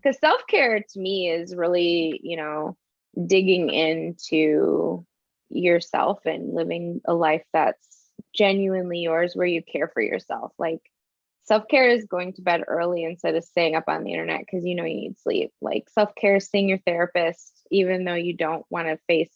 because self-care to me is really, digging into yourself and living a life that's genuinely yours, where you care for yourself. Like self-care is going to bed early instead of staying up on the internet because you need sleep. Like self-care is seeing your therapist, even though you don't want to face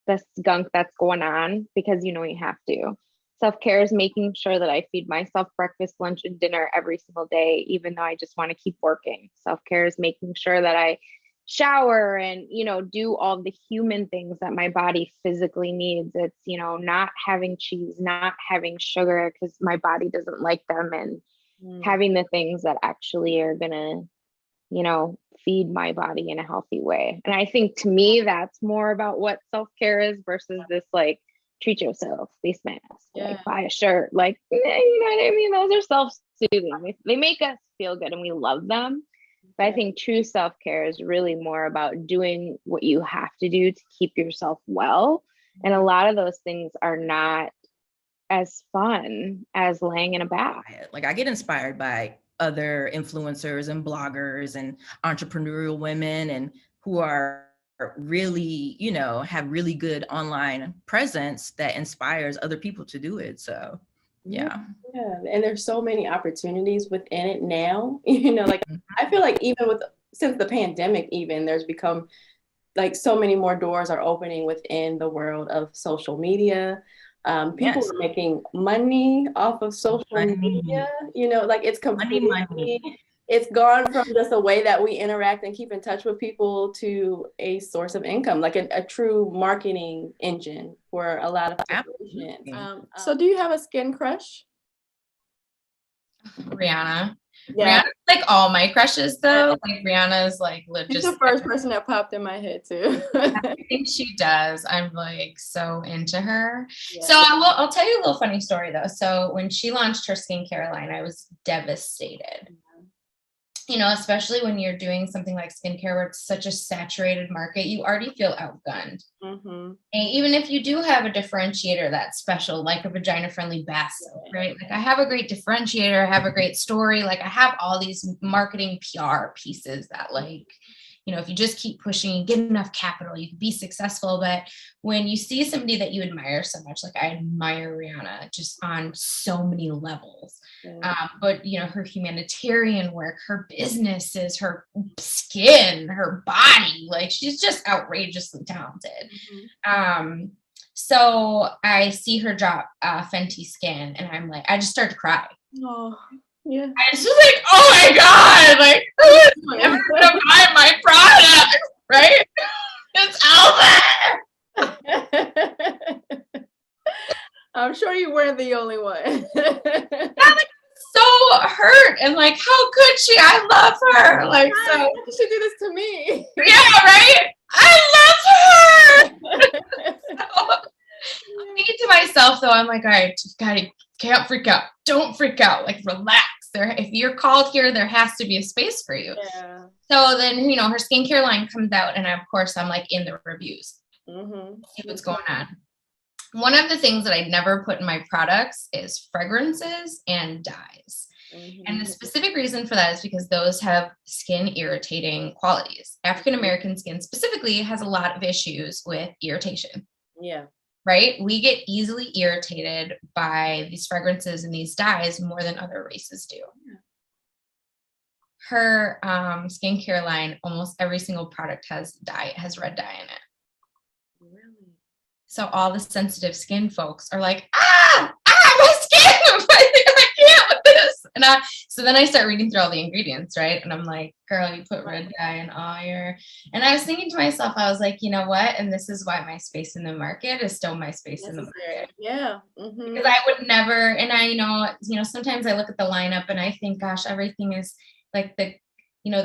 the gunk that's going on because you have to. Self-care is making sure that I feed myself breakfast, lunch, and dinner every single day, even though I just want to keep working. Self-care is making sure that I shower and, do all the human things that my body physically needs. It's, not having cheese, not having sugar because my body doesn't like them, and having the things that actually are going to, feed my body in a healthy way. And I think to me, that's more about what self-care is versus this like treat yourself, face mask, like buy a shirt, like, you know what I mean? Those are self-soothing. They make us feel good and we love them. But I think true self-care is really more about doing what you have to do to keep yourself well. And a lot of those things are not as fun as laying in a bath. Like I get inspired by other influencers and bloggers and entrepreneurial women and who are really, have really good online presence that inspires other people to do it. So yeah. And there's so many opportunities within it now. Like I feel like even since the pandemic, even there's become like so many more doors are opening within the world of social media. People are making money off of social media, like it's completely, it's gone from just a way that we interact and keep in touch with people to a source of income, like a true marketing engine for a lot of corporations. So do you have a skin crush? Rihanna. Yeah. Rihanna's like all my crushes though. Like Rihanna's like She's the first person that popped in my head too. I think she does. I'm like so into her. Yeah. So I'll tell you a little funny story though. So when she launched her skincare line, I was devastated. Especially when you're doing something like skincare where it's such a saturated market, you already feel outgunned. And even if you do have a differentiator that's special, like a vagina-friendly bath soap, right? Like I have a great differentiator, I have a great story, like I have all these marketing PR pieces that like, if you just keep pushing and get enough capital, you can be successful. But when you see somebody that you admire so much, like I admire Rihanna just on so many levels. But her humanitarian work, her businesses, her skin, her body, like she's just outrageously talented. So I see her drop Fenty Skin and I'm like, I just start to cry. Yeah. I was just like, oh my God, like who is ever gonna buy my product, right? It's over. I'm sure you weren't the only one. I'm like, so hurt and like, how could she? I love her. Like, so why did she do this to me? Yeah, right. I love her. I'm thinking to myself though, I'm like, all right, can't freak out. Don't freak out. Like, relax. If you're called here, there has to be a space for you. Yeah. So then, her skincare line comes out, and of course, I'm like in the reviews. See what's going on. One of the things that I never put in my products is fragrances and dyes. And the specific reason for that is because those have skin irritating qualities. African American skin specifically has a lot of issues with irritation. Yeah. Right? We get easily irritated by these fragrances and these dyes more than other races do. Her skincare line, almost every single product has red dye in it. Really? So all the sensitive skin folks are like, my skin! I can't with this. And so then I start reading through all the ingredients, right? And I'm like, girl, you put red dye in all your... And I was thinking to myself, I was like, you know what? And this is why my space in the market is still my space in the market. Yeah. Because I would never, and I, sometimes I look at the lineup and I think, gosh, everything is like the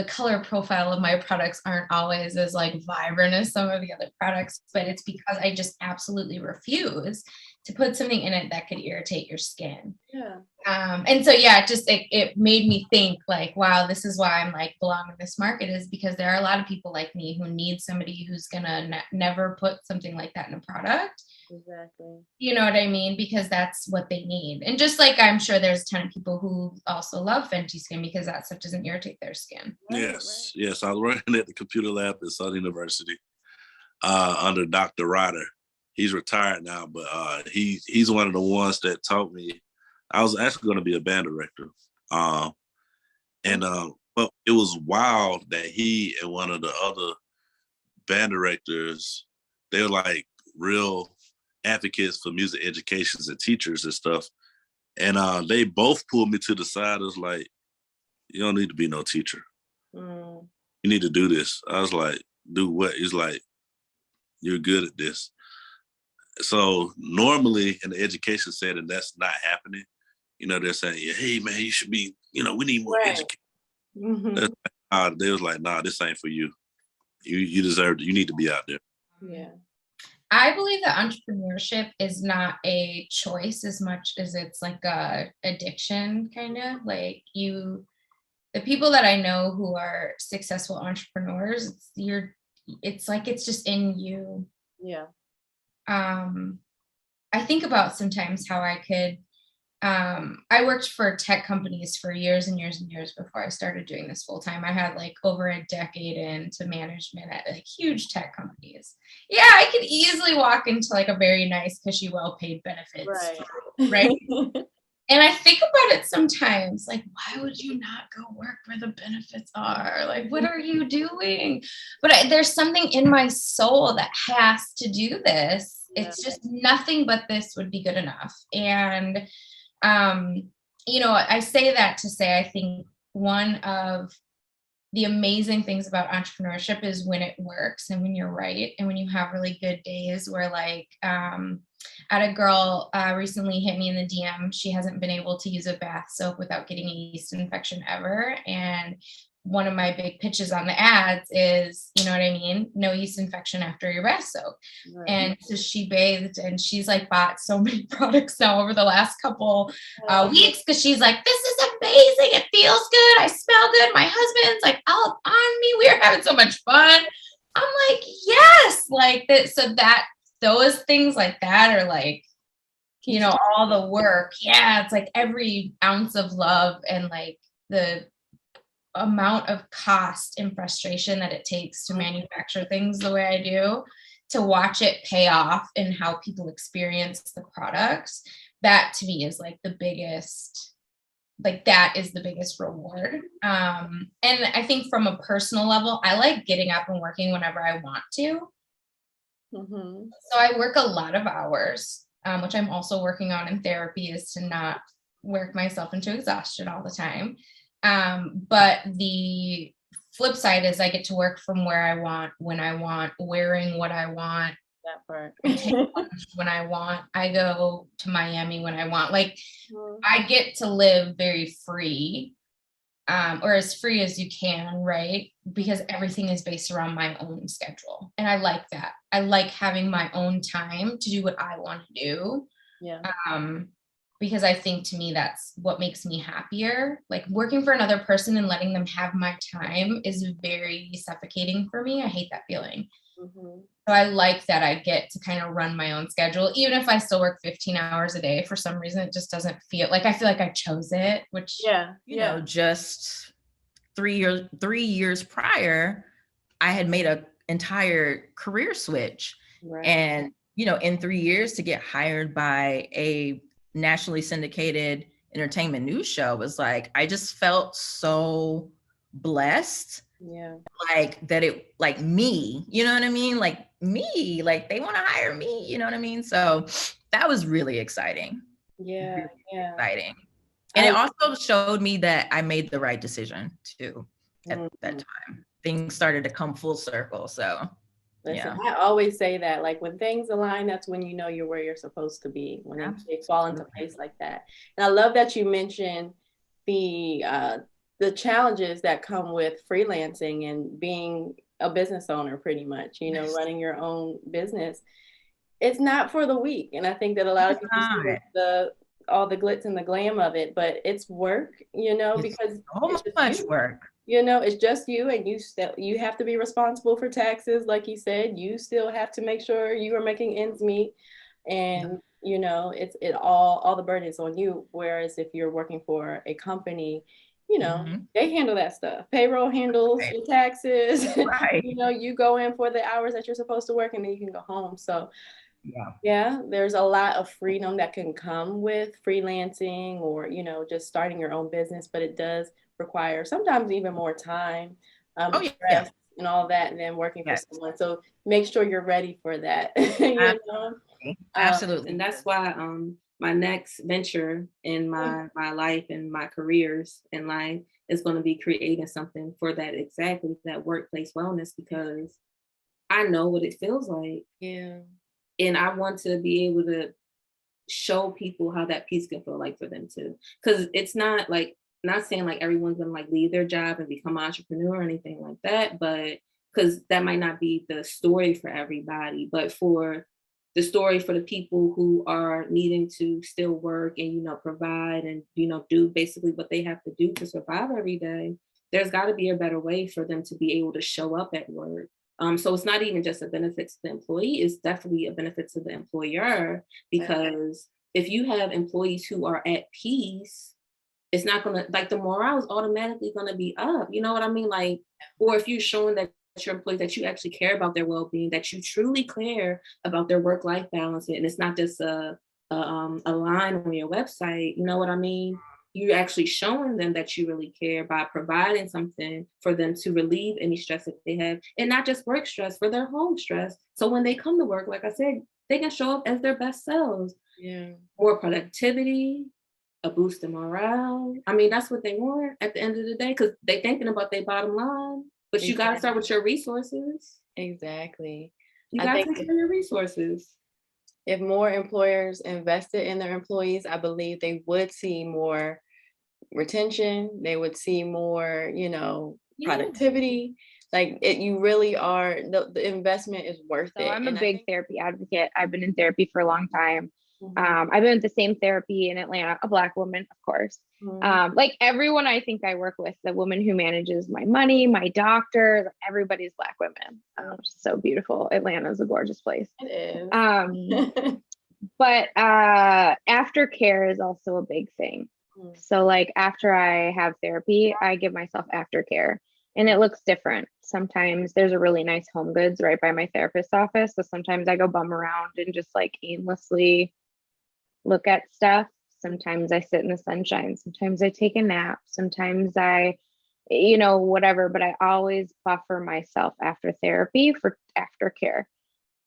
color profile of my products aren't always as like vibrant as some of the other products, but it's because I just absolutely refuse to put something in it that could irritate your skin. Yeah. And so, yeah, it made me think like, wow, this is why I'm like belong in this market, is because there are a lot of people like me who need somebody who's gonna never put something like that in a product. Exactly. You know what I mean? Because that's what they need. And just like, I'm sure there's a ton of people who also love Fenty skin because that stuff doesn't irritate their skin. Yes. I was working at the computer lab at Southern University under Dr. Ryder. He's retired now, but he's one of the ones that taught me. I was actually going to be a band director. But it was wild that he and one of the other band directors, they were like real advocates for music educations and teachers and stuff. And they both pulled me to the side. It was like, you don't need to be no teacher. You need to do this. I was like, do what? He's like, you're good at this. So normally in the education setting, that's not happening. You know, they're saying, hey man, you should be, you know, we need more education. They was like, nah, this ain't for you. You deserve it. You need to be out there. Yeah. I believe that entrepreneurship is not a choice as much as it's like a addiction, kind of like the people that I know who are successful entrepreneurs, it's like, it's just in you. Yeah. I think about sometimes how I could, I worked for tech companies for years and years and years before I started doing this full time. I had like over a decade into management at like huge tech companies. Yeah, I could easily walk into like a very nice, cushy, well-paid benefits. Right. And I think about it sometimes, like, why would you not go work where the benefits are? Like, what are you doing? But there's something in my soul that has to do this. Yeah. It's just nothing but this would be good enough. And, you know, I say that to say, I think one of the amazing things about entrepreneurship is when it works and when you're right. And when you have really good days where like, I had a girl recently hit me in the DM. She hasn't been able to use a bath soap without getting a yeast infection ever. And one of my big pitches on the ads is, you know what I mean? No yeast infection after your bath soap. Right. And so she bathed and she's like bought so many products now over the last couple weeks because she's like, this is amazing. It feels good. I smell good. My husband's like out on me. We are having so much fun. I'm like, yes, like that. So that those things like that are like, you know, all the work. Yeah. It's like every ounce of love and like the amount of cost and frustration that it takes to manufacture things the way I do, to watch it pay off and how people experience the products. That to me is like the biggest, like that is the biggest reward. And I think from a personal level, I like getting up and working whenever I want to. So I work a lot of hours, which I'm also working on in therapy, is to not work myself into exhaustion all the time. But the flip side is I get to work from where I want, when I want, wearing what I want. That part. When I want, I go to Miami when I want. Like I get to live very free, or as free as you can, right? Because everything is based around my own schedule. And I like that. I like having my own time to do what I want to do. Yeah. Because I think to me, that's what makes me happier. Like working for another person and letting them have my time is very suffocating for me. I hate that feeling. So I like that I get to kind of run my own schedule, even if I still work 15 hours a day. For some reason, it just doesn't feel like, I feel like I chose it, which, you know, just 3 years prior, I had made an entire career switch. Right. And, you know, in 3 years to get hired by a nationally syndicated entertainment news show was like, I just felt so blessed. Yeah. Like that it, like me, you know what I mean? Like me, like they want to hire me, you know what I mean? So that was really exciting. Yeah. Really yeah. exciting. And it also showed me that I made the right decision too at that time. Things started to come full circle. So listen, I always say that, like when things align, that's when you know you're where you're supposed to be, when they fall into place like that. And I love that you mentioned the challenges that come with freelancing and being a business owner, pretty much, you know, running your own business. it's not for the weak. And I think that a lot of people see the all the glitz and the glam of it, but it's work, you know, It's because so it's just much you. work. You know, it's just you, and you have to be responsible for taxes, like you said. You still have to make sure you are making ends meet, and you know, it all the burden is on you. Whereas if you're working for a company, you know, they handle that stuff. Payroll handles your taxes. Right. You know, you go in for the hours that you're supposed to work, and then you can go home. So yeah, there's a lot of freedom that can come with freelancing or, you know, just starting your own business, but it does require sometimes even more time, stress and all that than working for someone. So make sure you're ready for that. You know? Absolutely. And that's why my next venture in my life and my careers in life is going to be creating something for that, exactly that workplace wellness, because I know what it feels like. Yeah. And I want to be able to show people how that piece can feel like for them too. Because it's not like, not saying like everyone's gonna like leave their job and become an entrepreneur or anything like that, but because that might not be the story for everybody, but for the story for the people who are needing to still work and, you know, provide and, you know, do basically what they have to do to survive every day, there's got to be a better way for them to be able to show up at work. So it's not even just a benefit to the employee, it's definitely a benefit to the employer, because if you have employees who are at peace, it's not gonna, like, the morale is automatically gonna be up. You know what I mean? Like, or if you're showing that your employees that you actually care about their well-being, that you truly care about their work-life balance, and it's not just a line on your website. You know what I mean? You're actually showing them that you really care by providing something for them to relieve any stress that they have, and not just work stress, for their home stress. So when they come to work, like I said, they can show up as their best selves. Yeah. More productivity, a boost in morale. I mean, that's what they want at the end of the day, because they're thinking about their bottom line. But you got to start with your resources. Exactly. You got to take care of your resources. If more employers invested in their employees, I believe they would see more retention. They would see more, you know, productivity. Like it, you really are, the investment is worth it. I'm a big therapy advocate. I've been in therapy for a long time. I've been at the same therapy in Atlanta, a Black woman, of course. Like everyone I think I work with, the woman who manages my money, my doctor, everybody's Black women. So beautiful. Atlanta is a gorgeous place. It is. But aftercare is also a big thing. So like after I have therapy, I give myself aftercare. And it looks different. Sometimes there's a really nice Home Goods right by my therapist's office. So sometimes I go bum around and just like aimlessly look at stuff. Sometimes I sit in the sunshine. Sometimes I take a nap. Sometimes I, you know, whatever. But I always buffer myself after therapy for aftercare,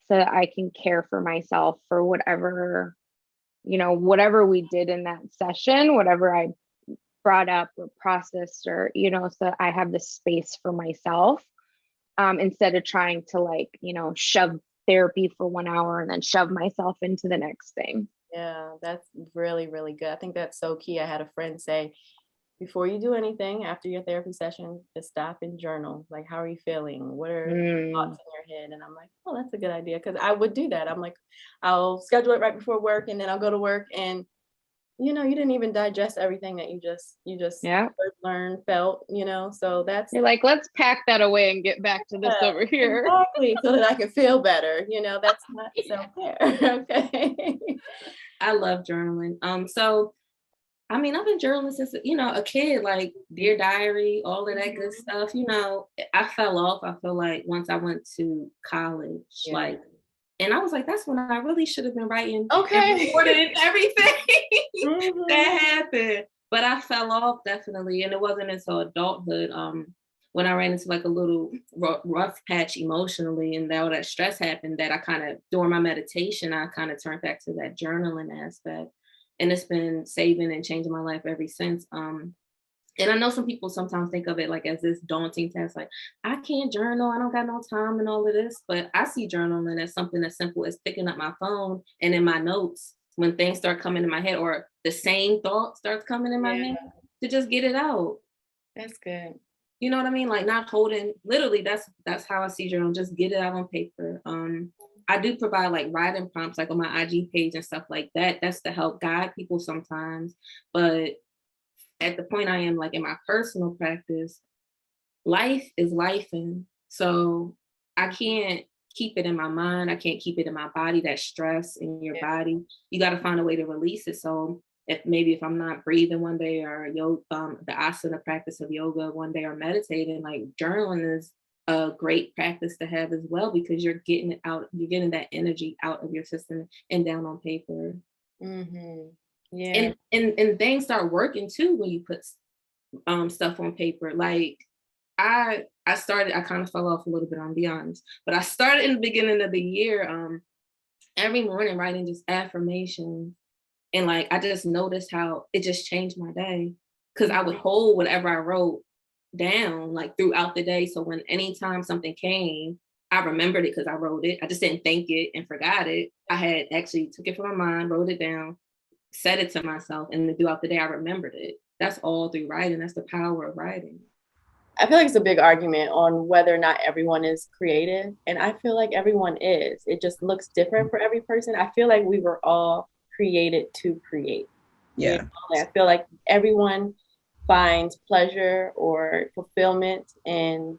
so that I can care for myself for whatever, you know, whatever we did in that session, whatever I brought up or processed, or, you know, so I have the space for myself, instead of trying to like, you know, shove therapy for 1 hour and then shove myself into the next thing. Yeah, that's really, really good. I think that's so key. I had a friend say, before you do anything after your therapy session, just stop and journal. Like, how are you feeling? What are thoughts in your head? And I'm like, oh, that's a good idea. Cause I would do that. I'm like, I'll schedule it right before work, and then I'll go to work, and you know, you didn't even digest everything that you just learned, felt, you know, so that's, you're like, let's pack that away and get back to this over here. Exactly, so that I can feel better, you know, that's not self-care. Okay. I love journaling. So I mean, I've been journaling since, you know, a kid, like Dear Diary, all of that good stuff. You know, I fell off, I feel like, once I went to college, like, and I was like, that's when I really should have been writing and recording everything that happened. But I fell off, definitely. And it wasn't until adulthood, when I ran into like a little rough patch emotionally, and all that stress happened, that I kind of, during my meditation, I kind of turned back to that journaling aspect. And it's been saving and changing my life ever since. And I know some people sometimes think of it like as this daunting task, like, I can't journal, I don't got no time and all of this. But I see journaling as something as simple as picking up my phone and in my notes, when things start coming in my head, or the same thought starts coming in my head, to just get it out. That's good. You know what I mean? Like, not holding, literally, that's how I see journal, just get it out on paper. I do provide like writing prompts, like on my IG page and stuff like that. That's to help guide people sometimes. But at the point I am like in my personal practice, life is life. And so I can't keep it in my mind. I can't keep it in my body, that stress in your body. You got to find a way to release it. So if I'm not breathing one day, or the asana practice of yoga one day, or meditating, like journaling is a great practice to have as well, because you're getting it out, you're getting that energy out of your system and down on paper. Mm-hmm. Yeah. And things start working too when you put stuff on paper. Like I kind of fell off a little bit, I'll be honest, but I started in the beginning of the year, every morning writing just affirmations. And like, I just noticed how it just changed my day, because I would hold whatever I wrote down like throughout the day. So when anytime something came, I remembered it because I wrote it. I just didn't think it and forgot it. I had actually took it from my mind, wrote it down, said it to myself, and then throughout the day I remembered it. That's all through writing. That's the power of writing. I feel like it's a big argument on whether or not everyone is creative. And I feel like everyone is. It just looks different for every person. I feel like we were all created to create. Yeah. You know? Like, I feel like everyone finds pleasure or fulfillment in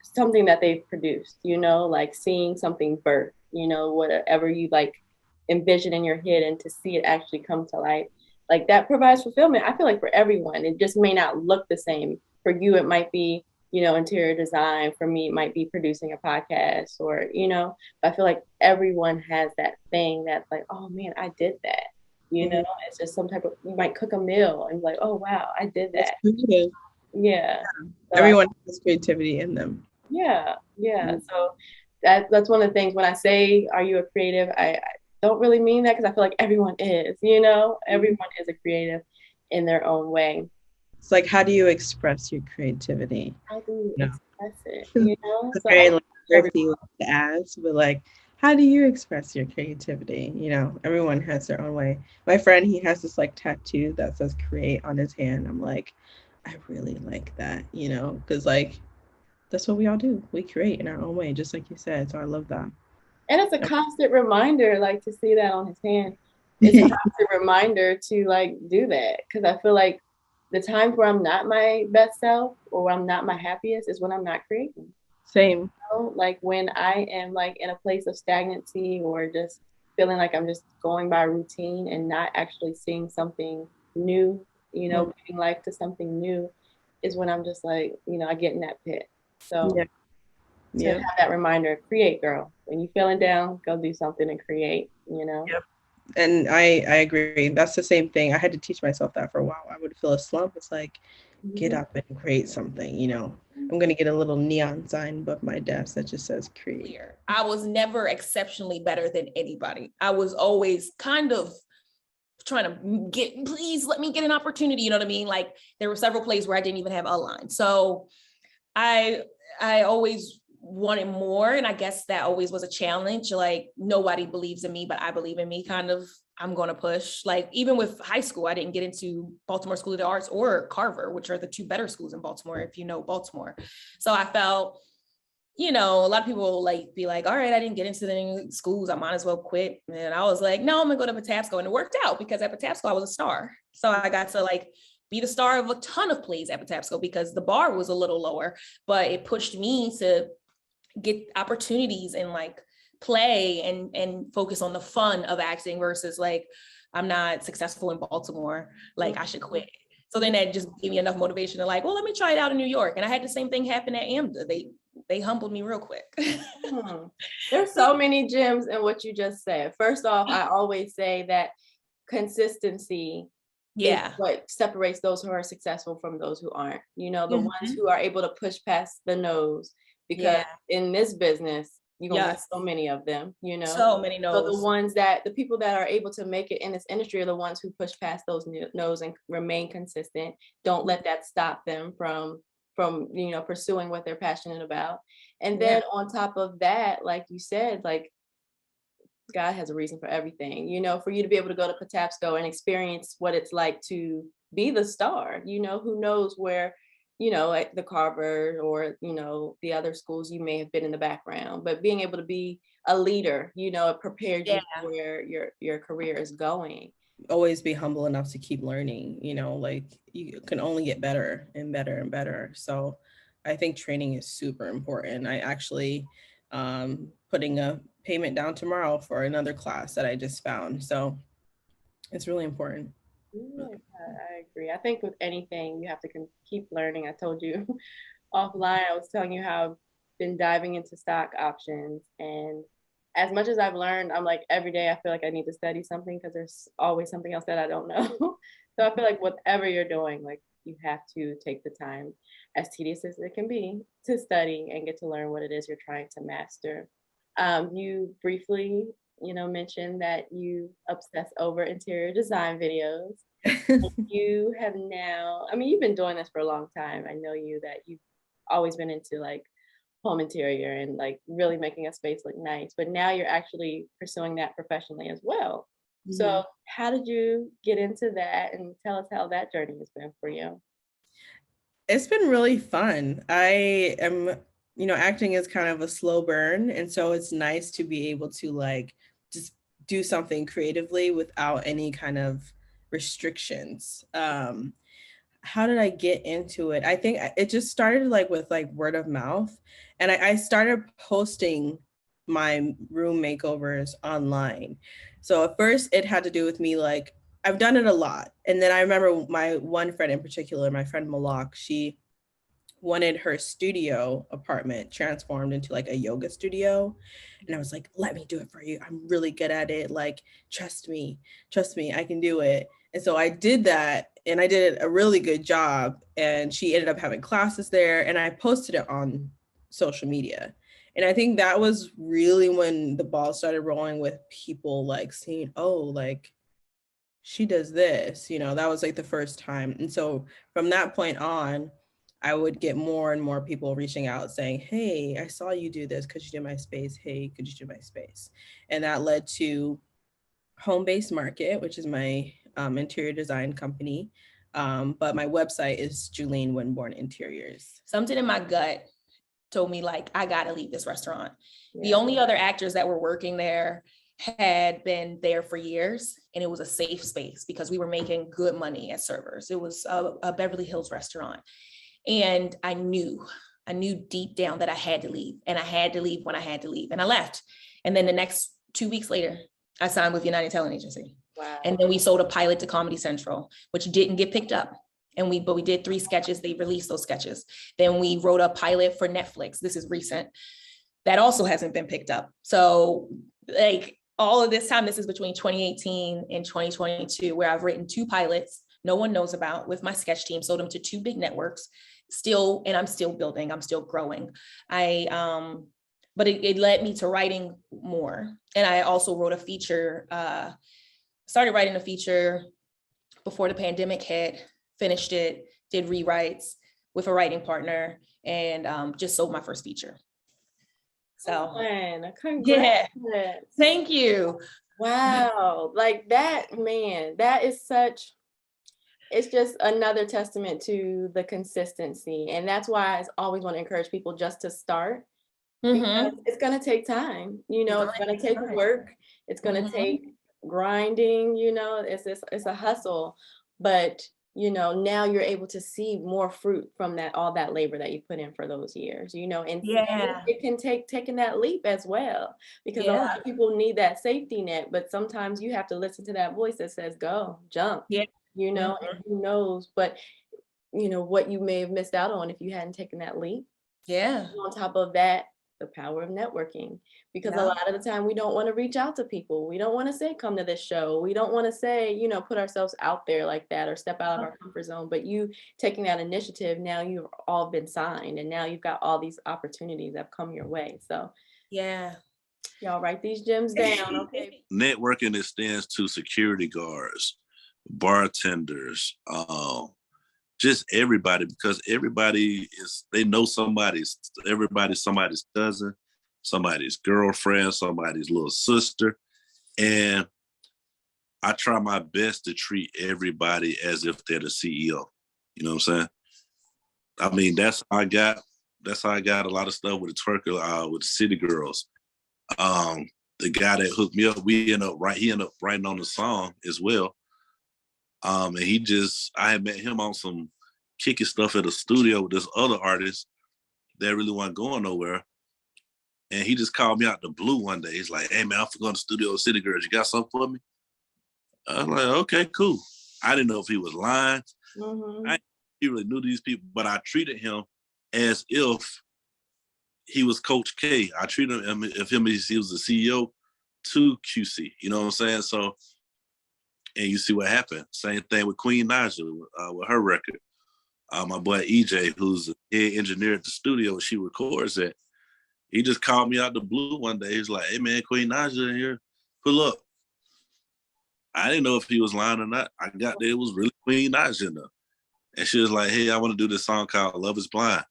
something that they've produced, you know, like seeing something birth, you know, whatever you like envision in your head, and to see it actually come to life. Like that provides fulfillment. I feel like for everyone, it just may not look the same. For you, it might be, you know, interior design. For me, it might be producing a podcast, or, you know, I feel like everyone has that thing that's like, oh man, I did that. You know, it's just some type of, you might cook a meal and be like, oh wow, I did that. Yeah. So everyone has creativity in them. Yeah. So that's one of the things when I say, are you a creative? I don't really mean that, because I feel like everyone is, you know, everyone is a creative in their own way. It's like, how do you express your creativity? How do you express it? You know, it's very like earthy to ask, but like, how do you express your creativity? You know, everyone has their own way. My friend, he has this like tattoo that says "create" on his hand. I'm like, I really like that, you know, because like that's what we all do. We create in our own way, just like you said. So I love that. And it's a constant reminder, like, to see that on his hand. It's a constant reminder to like do that, because I feel like the times where I'm not my best self, or I'm not my happiest, is when I'm not creating. Same. You know? Like when I am like in a place of stagnancy, or just feeling like I'm just going by routine and not actually seeing something new, you know, giving life to something new, is when I'm just like, you know, I get in that pit. So to have that reminder, create, girl. When you're feeling down, go do something and create, you know? Yep. And I agree. That's the same thing. I had to teach myself that for a while. I would feel a slump. It's like, get up and create something, you know. I'm going to get a little neon sign above my desk that just says create. I was never exceptionally better than anybody. I was always kind of trying to please let me get an opportunity. You know what I mean? Like there were several plays where I didn't even have a line. So I always wanted more. And I guess that always was a challenge. Like nobody believes in me, but I believe in me kind of. I'm going to push. Like even with high school, I didn't get into Baltimore School of the Arts or Carver, which are the two better schools in Baltimore, if you know Baltimore. So I felt, you know, a lot of people like be like, all right, I didn't get into the schools, I might as well quit. And I was like, no, I'm gonna go to Patapsco. And it worked out, because at Patapsco I was a star. So I got to like be the star of a ton of plays at Patapsco, because the bar was a little lower, but it pushed me to get opportunities and like play and focus on the fun of acting, versus like, I'm not successful in Baltimore, like I should quit. So then that just gave me enough motivation to like, well, let me try it out in New York. And I had the same thing happen at AMDA. They humbled me real quick. There's so many gems in what you just said. First off, I always say that consistency is what separates those who are successful from those who aren't. You know, the ones who are able to push past the no's, because in this business, you're gonna get so many of them, you know. So many no's. So the people that are able to make it in this industry are the ones who push past those no's and remain consistent. Don't let that stop them from you know, pursuing what they're passionate about. And then on top of that, like you said, like God has a reason for everything, you know, for you to be able to go to Patapsco and experience what it's like to be the star, you know, who knows where like the Carver or, the other schools, you may have been in the background, but being able to be a leader, it prepared you for where your career is going. Always be humble enough to keep learning, like you can only get better and better and better. So I think training is super important. I actually putting a payment down tomorrow for another class that I just found. So it's really important. Yeah, I agree. I think with anything, you have to keep learning. I told you offline, I was telling you how I've been diving into stock options. And as much as I've learned, I'm like, every day I feel like I need to study something because there's always something else that I don't know. So I feel like whatever you're doing, like you have to take the time, as tedious as it can be, to study and get to learn what it is you're trying to master. You briefly, mentioned that you obsess over interior design videos. You have now, I mean, you've been doing this for a long time. I know that you've always been into like home interior and like really making a space look nice, but now you're actually pursuing that professionally as well. Mm-hmm. So how did you get into that, and tell us how that journey has been for you? It's been really fun. I am, acting is kind of a slow burn. And so it's nice to be able to like just do something creatively without any kind of restrictions. How did I get into it? I think it just started like with like word of mouth. And I started posting my room makeovers online. So at first it had to do with me, like, I've done it a lot. And then I remember my one friend in particular, my friend Malak, she wanted her studio apartment transformed into like a yoga studio. And I was like, let me do it for you. I'm really good at it. Like, trust me, I can do it. And so I did that, and I did a really good job. And she ended up having classes there, and I posted it on social media. And I think that was really when the ball started rolling with people like seeing, oh, like she does this, that was like the first time. And so from that point on, I would get more and more people reaching out saying, hey, I saw you do this. Could you do my space? Hey, could you do my space? And that led to Home Base Market, which is my interior design company. But my website is Julene Winborn Interiors. Something in my gut told me like, I gotta leave this restaurant. Yeah. The only other actors that were working there had been there for years, and it was a safe space because we were making good money as servers. It was a Beverly Hills restaurant. And I knew deep down that I had to leave, and I had to leave when I had to leave, and I left. And then the next 2 weeks later, I signed with United Talent Agency. Wow. And then we sold a pilot to Comedy Central, which didn't get picked up. But we did 3 sketches. They released those sketches. Then we wrote a pilot for Netflix. This is recent. That also hasn't been picked up. So like all of this time, this is between 2018 and 2022, where I've written 2 pilots no one knows about with my sketch team, sold them to 2 big networks and I'm still building, I'm still growing. But it led me to writing more. And I also wrote a feature, started writing a feature before the pandemic hit, finished it, did rewrites with a writing partner, and just sold my first feature. So, congrats. Yeah, thank you. Wow, like that, man, that is it's just another testament to the consistency. And that's why I always want to encourage people just to start. Because it's going to take time, it's going to take work. It's going to take grinding, it's a hustle. But, now you're able to see more fruit from all that labor that you put in for those years, and it can take taking that leap as well, because a lot of people need that safety net, but sometimes you have to listen to that voice that says, go, jump, and who knows, but what you may have missed out on if you hadn't taken that leap. Yeah. On top of that, the power of networking, because a lot of the time we don't want to reach out to people. We don't want to say, come to this show. We don't want to say, put ourselves out there like that or step out of our comfort zone. But you taking that initiative, now you've all been signed, and now you've got all these opportunities that have come your way. So yeah, y'all write these gems down. Okay. Networking extends to security guards, bartenders, just everybody, because they know somebody's cousin, somebody's girlfriend, somebody's little sister. And I try my best to treat everybody as if they're the CEO. You know what I'm saying? I mean, that's how I got a lot of stuff with the twerker, with the City Girls. The guy that hooked me up, he ended up writing on the song as well. And I had met him on some kicking stuff at the studio with this other artist that really wasn't going nowhere. And he just called me out the blue one day. He's like, "Hey man, I'm going to the studio with City Girls. You got something for me?" I was like, "Okay, cool." I didn't know if he was lying. He really knew these people, but I treated him as if he was Coach K. I treated him as if he was the CEO to QC. You know what I'm saying? So, and you see what happened. Same thing with Queen Naja with her record. My boy EJ, who's the head engineer at the studio, she records it. He just called me out the blue one day. He's like, "Hey man, Queen Naja in here. Pull up." I didn't know if he was lying or not. I got there, it was really Queen Naja in there. And she was like, "Hey, I want to do this song called Love is Blind.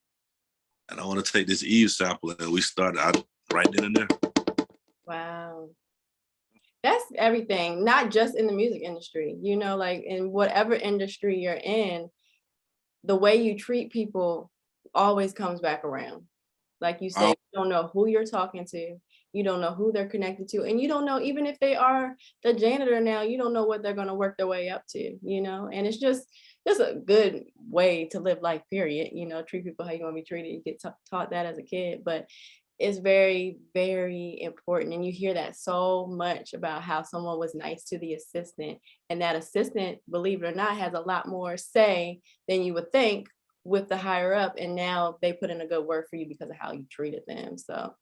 And I want to take this Eve sample." And we started out right then and there. Wow. That's everything, not just in the music industry, you know, like in whatever industry you're in, the way you treat people always comes back around. Like you say, you don't know who you're talking to, you don't know who they're connected to, and you don't know, even if they are the janitor now, you don't know what they're going to work their way up to, you know. And it's just a good way to live life, period. You know, treat people how you want to be treated. You get taught that as a kid, but it's very, very important. And you hear that so much about how someone was nice to the assistant, and that assistant, believe it or not, has a lot more say than you would think with the higher up. And now they put in a good word for you because of how you treated them. So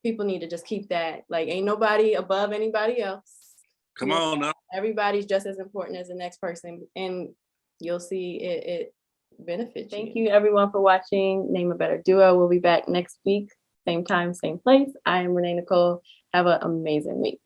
people need to just keep that, like, ain't nobody above anybody else. Come on now. Everybody's just as important as the next person, and you'll see it benefits you. Thank you everyone for watching Name a Better Duo. We'll be back next week, same time, same place. I am Renee Nicole. Have an amazing week.